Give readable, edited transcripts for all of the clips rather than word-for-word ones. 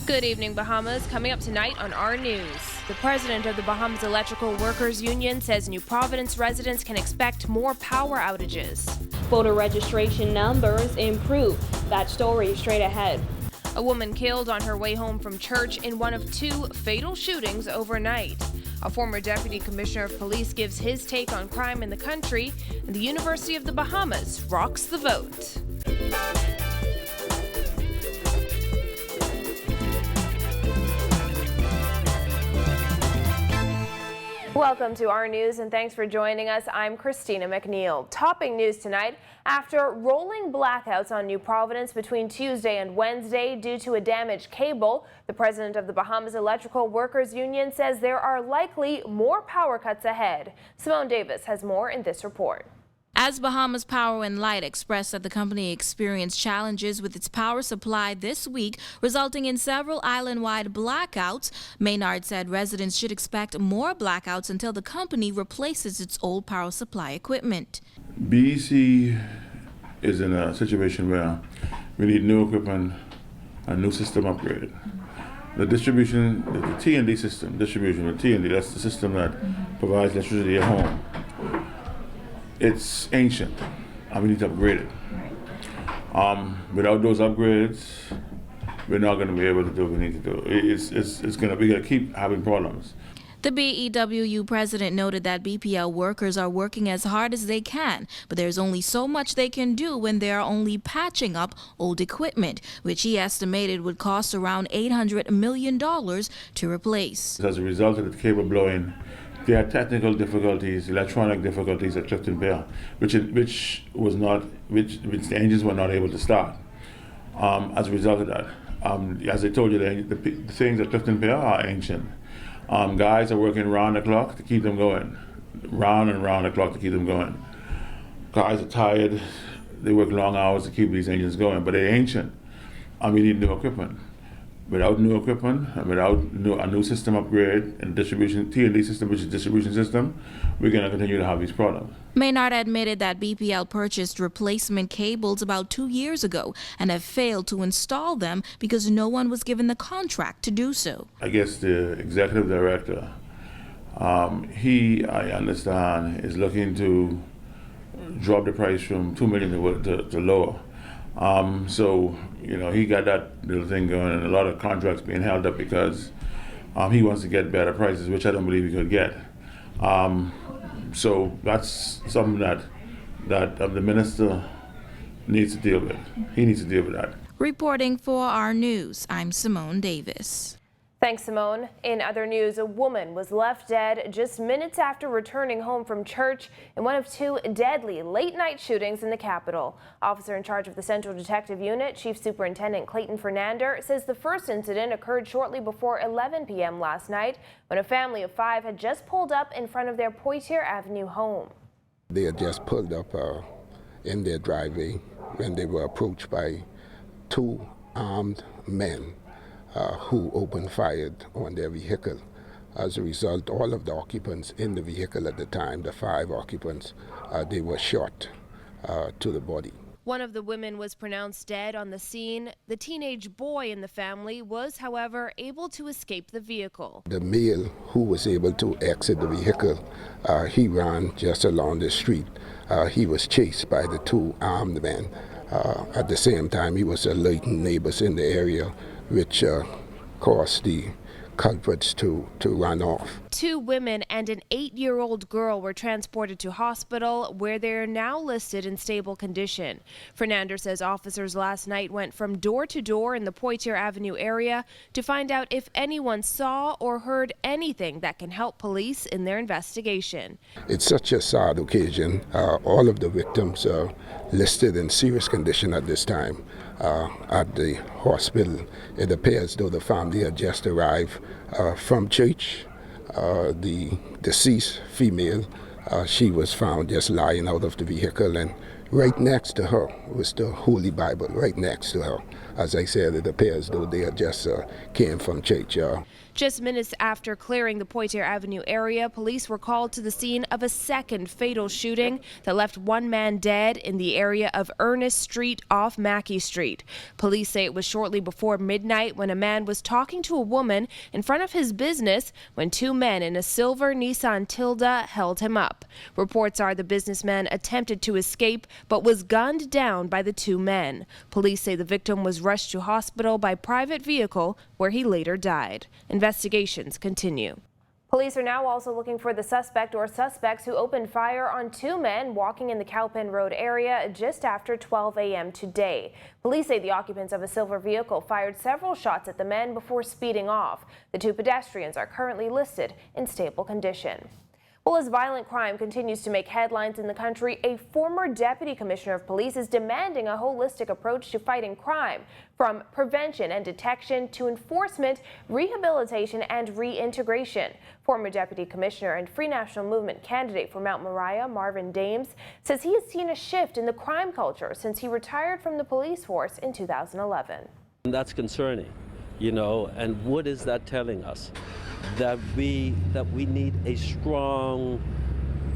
Good evening, Bahamas. Coming up tonight on our news. The president of the Bahamas Electrical Workers Union says New Providence residents can expect more power outages. Voter registration numbers improve. That story straight ahead. A woman killed on her way home from church in one of 2 fatal shootings overnight. A former deputy commissioner of police gives his take on crime in the country, and the University of the Bahamas rocks the vote. Welcome to our news and thanks for joining us. I'm Christina McNeil. Topping news tonight, after rolling blackouts on New Providence between Tuesday and Wednesday due to a damaged cable, the president of the Bahamas Electrical Workers Union says there are likely more power cuts ahead. Simone Davis has more in this report. As Bahamas Power and Light expressed that the company experienced challenges with its power supply this week, resulting in several island-wide blackouts, Maynard said residents should expect more blackouts until the company replaces its old power supply equipment. BEC is in a situation where we need new equipment, a new system upgrade. The distribution, the T&D system, distribution with T&D, that's the system that provides electricity at home. It's ancient, and we need to upgrade it. Without those upgrades, we're not going to be able to do what we need to do. We're going to keep having problems. The BEWU president noted that BPL workers are working as hard as they can, but there's only so much they can do when they are only patching up old equipment, which he estimated would cost around $800 million to replace. As a result of the cable blowing, there are technical difficulties, electronic difficulties at Clifton Pier, which the engines were not able to start. As a result of that, as I told you, the things at Clifton Pier are ancient. Guys are working round the clock to keep them going, round and round the clock to keep them going. Guys are tired; they work long hours to keep these engines going, but they're ancient, and we need new equipment. Without new equipment and without a new system upgrade and distribution, T&D system, which is distribution system, we're going to continue to have these problems. Maynard admitted that BPL purchased replacement cables about 2 years ago and have failed to install them because no one was given the contract to do so. I guess the executive director, I understand, is looking to drop the price from $2 million to lower. So, he got that little thing going, and a lot of contracts being held up because he wants to get better prices, which I don't believe he could get. So that's something that the minister needs to deal with. He needs to deal with that. Reporting for our news, I'm Simone Davis. Thanks, Simone. In other news, a woman was left dead just minutes after returning home from church in one of 2 deadly late-night shootings in the capital. Officer in charge of the Central Detective Unit, Chief Superintendent Clayton Fernander, says the first incident occurred shortly before 11 p.m. last night when a family of 5 had just pulled up in front of their Poitier Avenue home. They had just pulled up in their driveway when they were approached by 2 armed men who opened fire on their vehicle. As a result, all of the occupants in the vehicle at the time, the 5 occupants, they were shot to the body. One of the women was pronounced dead on the scene. The teenage boy in the family was, however, able to escape the vehicle. The male who was able to exit the vehicle, he ran just along the street. He was chased by the 2 armed men. At the same time, he was alerting neighbors in the area, which caused the culprits to run off. 2 women and an 8-year-old girl were transported to hospital where they are now listed in stable condition. Fernander says officers last night went from door to door in the Poitier Avenue area to find out if anyone saw or heard anything that can help police in their investigation. It's such a sad occasion. All of the victims are listed in serious condition at this time at the hospital. It appears though the family had just arrived from church. The deceased female, she was found just lying out of the vehicle, and right next to her was the Holy Bible, right next to her. as I said, it appears though they had just came from church. Just minutes after clearing the Poitiers Avenue area, police were called to the scene of a second fatal shooting that left one man dead in the area of Ernest Street off Mackey Street. Police say it was shortly before midnight when a man was talking to a woman in front of his business when two men in a silver Nissan Tilda held him up. Reports are the businessman attempted to escape but was gunned down by the two men. Police say the victim was rushed to hospital by private vehicle where he later died. Investigations continue. Police are now also looking for the suspect or suspects who opened fire on two men walking in the Cowpen Road area just after 12 a.m. today. Police say the occupants of a silver vehicle fired several shots at the men before speeding off. The two pedestrians are currently listed in stable condition. Well, as violent crime continues to make headlines in the country, a former deputy commissioner of police is demanding a holistic approach to fighting crime, from prevention and detection to enforcement, rehabilitation, and reintegration. Former deputy commissioner and Free National Movement candidate for Mount Moriah, Marvin Dames, says he has seen a shift in the crime culture since he retired from the police force in 2011. And that's concerning, and what is that telling us? That we need a strong,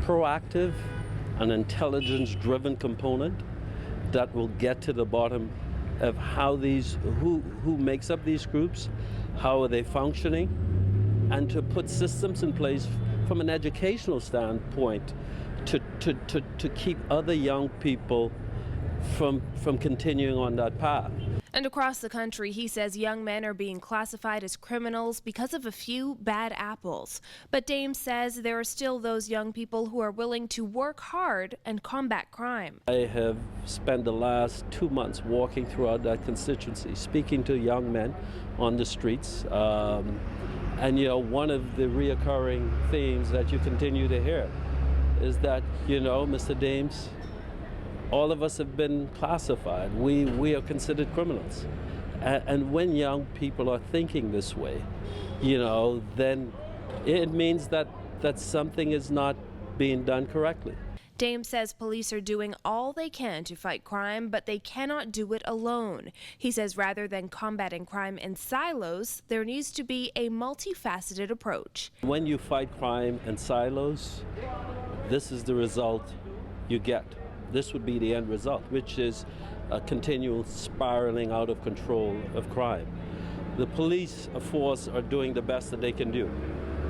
proactive, and intelligence-driven component that will get to the bottom of how who makes up these groups, how are they functioning, and to put systems in place from an educational standpoint to keep other young people from continuing on that path. And across the country, he says young men are being classified as criminals because of a few bad apples. But Dames says there are still those young people who are willing to work hard and combat crime. I have spent the last 2 months walking throughout that constituency, speaking to young men on the streets. And one of the reoccurring themes that you continue to hear is that, Mr. Dames, all of us have been classified. We are considered criminals. And when young people are thinking this way, then it means that something is not being done correctly. Dames says police are doing all they can to fight crime, but they cannot do it alone. He says rather than combating crime in silos, there needs to be a multifaceted approach. When you fight crime in silos, this is the result you get. This would be the end result, which is a continual spiraling out of control of crime. The police force are doing the best that they can do.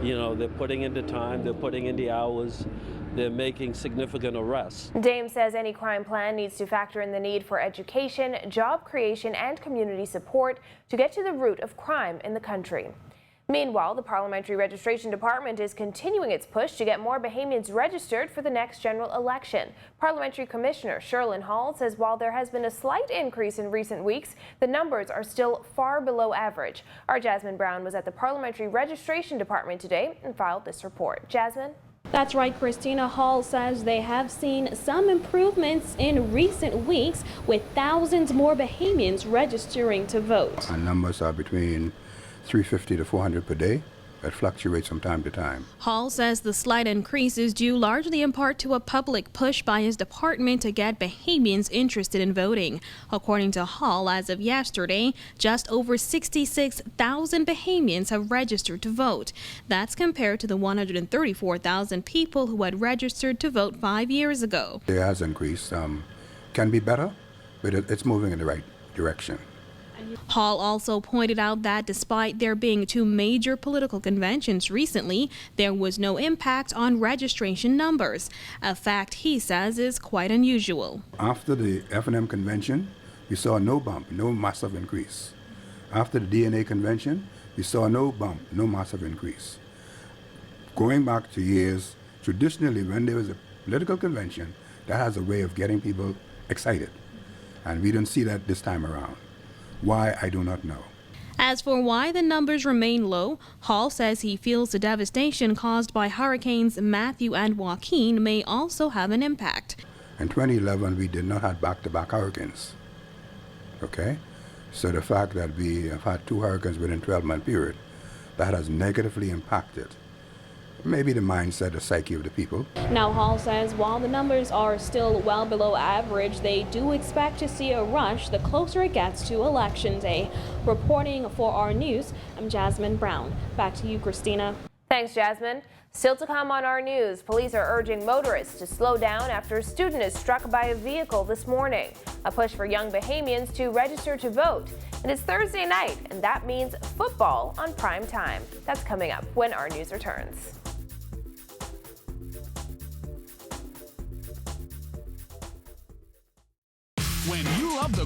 They're putting in the time, they're putting in the hours, they're making significant arrests. Dames says any crime plan needs to factor in the need for education, job creation, and community support to get to the root of crime in the country. Meanwhile, the Parliamentary Registration Department is continuing its push to get more Bahamians registered for the next general election. Parliamentary Commissioner Sherlyn Hall says while there has been a slight increase in recent weeks, the numbers are still far below average. Our Jasmine Brown was at the Parliamentary Registration Department today and filed this report. Jasmine? That's right, Christina. Hall says they have seen some improvements in recent weeks with thousands more Bahamians registering to vote. Our numbers are between 350 to 400 per day. It fluctuates from time to time. Hall says the slight increase is due largely in part to a public push by his department to get Bahamians interested in voting. According to Hall, as of yesterday, just over 66,000 Bahamians have registered to vote. That's compared to the 134,000 people who had registered to vote 5 years ago. It has increased. Can be better, but it's moving in the right direction. Hall also pointed out that despite there being two major political conventions recently, there was no impact on registration numbers, a fact he says is quite unusual. After the F&M convention, we saw no bump, no massive increase. After the DNA convention, we saw no bump, no massive increase. Going back to years, traditionally when there was a political convention, that has a way of getting people excited. And we don't see that this time around. Why, I do not know. As for why the numbers remain low, Hall says he feels the devastation caused by Hurricanes Matthew and Joaquin may also have an impact. In 2011, we did not have back-to-back hurricanes. Okay? So the fact that we have had two hurricanes within a 12-month period, that has negatively impacted maybe the mindset, the psyche of the people. Now, Hall says while the numbers are still well below average, they do expect to see a rush the closer it gets to Election Day. Reporting for our news, I'm Jasmine Brown. Back to you, Christina. Thanks, Jasmine. Still to come on our news, police are urging motorists to slow down after a student is struck by a vehicle this morning. A push for young Bahamians to register to vote. And it's Thursday night, and that means football on prime time. That's coming up when our news returns. When you love the